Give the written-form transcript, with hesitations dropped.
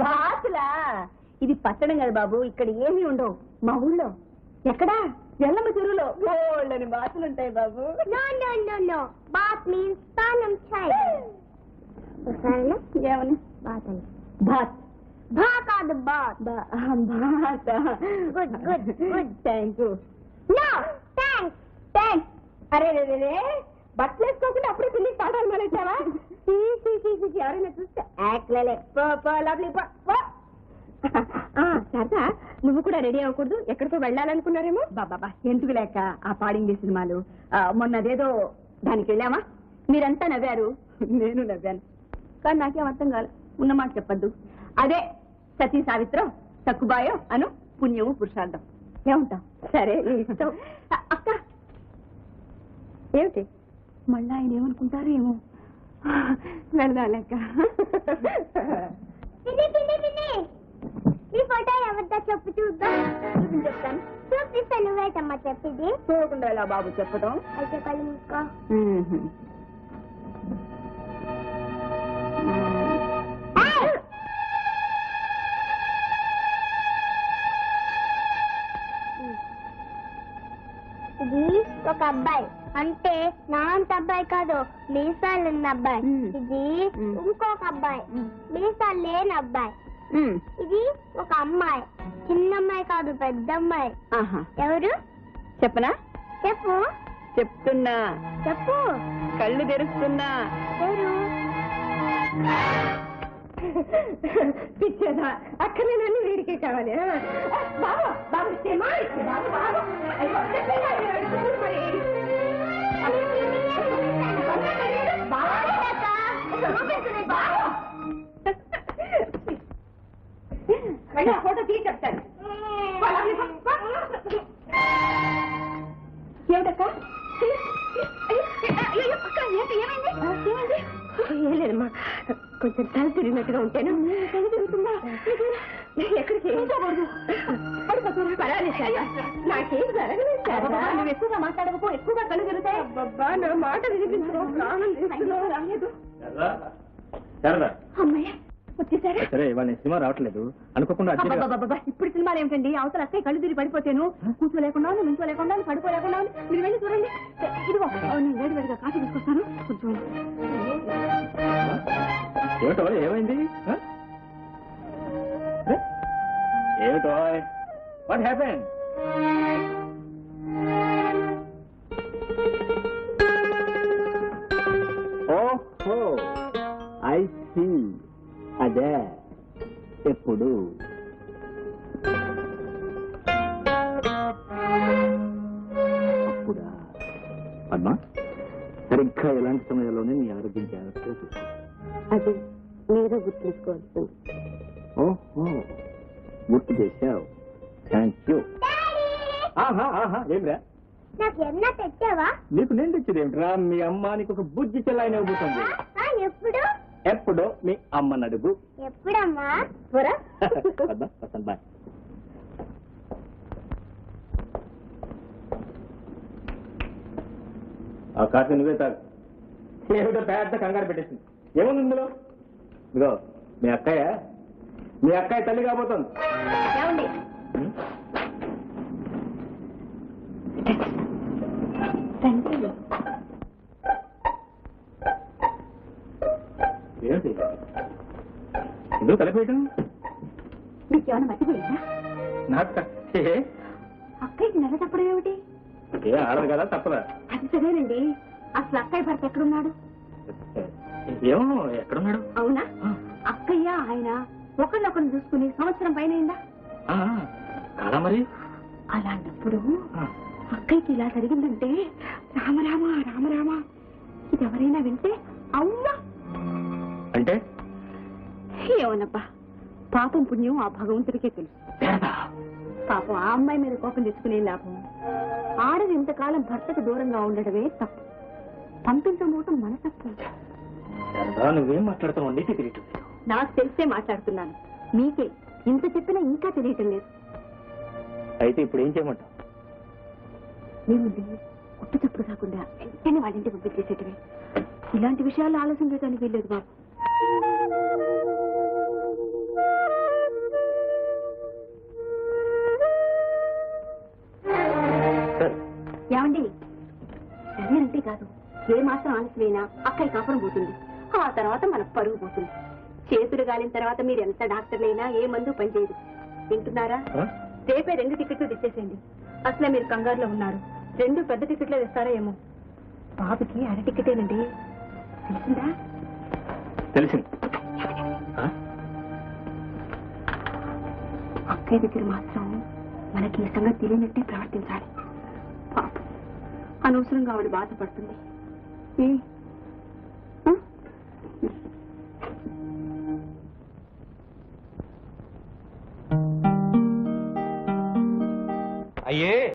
బాసులా? ఇది పట్టడం కదా బాబు, ఇక్కడ ఏమీ ఉండవు. మా ఊళ్ళో ఎక్కడా ఎల్లమ్మ చెరువులో బోళ్ళని బాతులు ఉంటాయి బాబు. బాత్ మీన్స్ స్నానం ఏమని? బాత్ అని. బాత్ భా కాదు bath. Bath. Good good good. Thank you. No thanks. Thanks. అరే రే బట్టలు వేసుకోకుండా అప్పుడే పిల్లికి పాఠాలు మొదలెట్టావా? ఎవరైనా చూస్తే యాక్లే సరదా. నువ్వు కూడా రెడీ అవ్వకూడదు? ఎక్కడికో వెళ్ళాలనుకున్నారేమో. బాబా ఎందుకు లేక ఆ పాడింది సినిమాలు. మొన్న అదేదో దానికి వెళ్ళామా? మీరంతా నవ్వారు, నేను నవ్వాను. కానీ నాకేం అర్థం కాదు. ఉన్నమాట చెప్పద్దు. అదే సతీ సావిత్రం తక్కుబాయో అను పుణ్యము పురుషార్థం. ఏమంటాం? సరే ఇష్టం. అక్క ఏమిటి మళ్ళీ ఆయన ఏమనుకుంటారు ఏమో. వెళదాం లెక్క. ఈ ఫోటో ఎవరితో చెప్పు చూద్దాం. చెప్తాను. చూపిస్తా. నువ్వేటమ్మా చెప్పింది? చూడకుండా ఎలా బాబు చెప్పడం? అయితే కళ్ళు మూసుకో. ఇది ఒక అబ్బాయి, అంటే నా అంత అబ్బాయి కాదు, మీసాలు ఉన్న అబ్బాయి. ఇది ఇంకొక అబ్బాయి, మీసాలు లేని అబ్బాయి. ఇది ఒక అమ్మాయి, చిన్న అమ్మాయి కాదు, పెద్ద అమ్మాయి. ఎవరు చెప్పనా? చెప్పు. చెప్తున్నా. చెప్పు. కళ్ళు తెరుస్తున్నా. ఎవరు? పిచ్చేదా? అక్కడనే వీడికే కావాలి. బాబా బాబు ఫోటో తీసి చెప్తాను. ఏమిటక్క? ఏం లేదమ్మా, కొంచెం తల తిరిగినట్టుగా ఉంటాను. తల తిరుగుతుందా? ఎక్కడికి నాకేం జరగలేదు సార్. నువ్వు ఎక్కువగా మాట్లాడకపో, ఎక్కువగా కళ్ళు తిరుగుతాయి. అబ్బా నా మాట వినిపించు. అమ్మయ్య వచ్చేసారా? సరే ఇవాళ సినిమా రావట్లేదు అనుకోకుండా. ఇప్పుడు సినిమాలు ఏమిటండి? అవతల అక్కయ్య కళ్ళు తిరిగి పడిపోతాను. కూర్చోలేకుండా నించోలేకుండా పడుకోలేకుండా. మీరు వెళ్ళి చూడండి. ఇదిగో నేను వేడి వేడిగా కాఫీ తీసుకొస్తాను. కొంచెం ఏమిటో ఏమైంది? ఏమిటో వాట్ హ్యాపెండ్? ఓహో ఐ సీ. అదే ఎప్పుడు? అప్పుడా? అమ్మా సరిగ్గా ఎలాంటి సమయంలోనే నీ ఆరోగ్యం జాగ్రత్తగా చూసుకో. అదే మీరే గుర్తుంచుకోవచ్చు. ఓహో గుర్తు చేశావు. Thank you. ఏమిరా? నాకు ఎన్నా తెచ్చావా? నీకు నేను తెచ్చేది ఏమిట్రా? మీ అమ్మ నీకు ఒక బుజ్జి చెల్లాయిన ఇవ్వబోతుంది. ఎప్పుడు? ఎప్పుడో మీ అమ్మని అడుగు. ఎప్పుడమ్మా? బాయ్. ఆ కాఫీ నువ్వే తాగు. ఏమిటో పెద్ద కంగారు పెట్టేసింది. ఏముంది ఇందులో? ఇదిగో మీ అక్కయ్య తల్లి కాబోతుంది. ఏమండి? ఏమిటి ఎందుకు కలిపేయటం? మీకు ఏమైనా మర్చిపోయిందా? నాకు అక్కయ్యకి నెల తప్పడం ఏమిటి? ఏ ఆడదు కదా తప్పదా? అది సరేనండి. అసలు అక్కయ్య భర్త ఎక్కడున్నాడు? ఏమో ఎక్కడున్నాడు? అవునా? అక్కయ్య ఆయన ఒకరినొకరు చూసుకుని సంవత్సరం పైన అయిందా? కాదా మరి? అలాంటప్పుడు అక్కయ్యకి ఇలా జరిగిందంటే రామరామ రామరామ ఇది ఎవరైనా వింటే అవ్వా అంటే ఏమోనబ్బా. పాపం పుణ్యం ఆ భగవంతుడికే తెలుసు. పాపం ఆ అమ్మాయి మీద కోపం తెచ్చుకునే లాభం. ఆడది ఇంతకాలం భర్తకు దూరంగా ఉండడమే తప్పు. పంపించబోవటం మన తప్పు. నువ్వేం మాట్లాడుతావు? నీకే తెలియటం. నాకు తెలిసే మాట్లాడుతున్నాను. మీకే ఇంత చెప్పినా ఇంకా తెలియటం లేదు. అయితే ఇప్పుడు ఏం చేయమంటావు? ఏముంది, గుట్టు తప్పుడు కాకుండా వెంటనే వాళ్ళ ఇంటికి పంపించేసేటివి. ఇలాంటి విషయాలు ఆలోచన చేయడానికి వెళ్ళలేదు బాబు. మాత్రం ఆలస్యమైనా అక్కయ్య కాపురం పోతుంది. ఆ తర్వాత మనకు పరుగు పోతుంది. చేతులు గాలిన తర్వాత మీరు ఎంత డాక్టర్లైనా ఏ మందు పనిచేయదు. వింటున్నారా? రేపే 2 టికెట్లు తెచ్చేసేయండి. అసలే మీరు కంగారులో ఉన్నారు. 2 పెద్ద టికెట్లే తెస్తారా ఏమో. బాబుకి అర టికెటేనండి. తెలిసిందా? తెలిసింది. అక్కయ్య దగ్గర మాత్రం మనకి ఈ సంగతి తెలియనట్టే ప్రవర్తించాలి. పాపం అనవసరంగా ఆవిడ బాధపడుతుంది.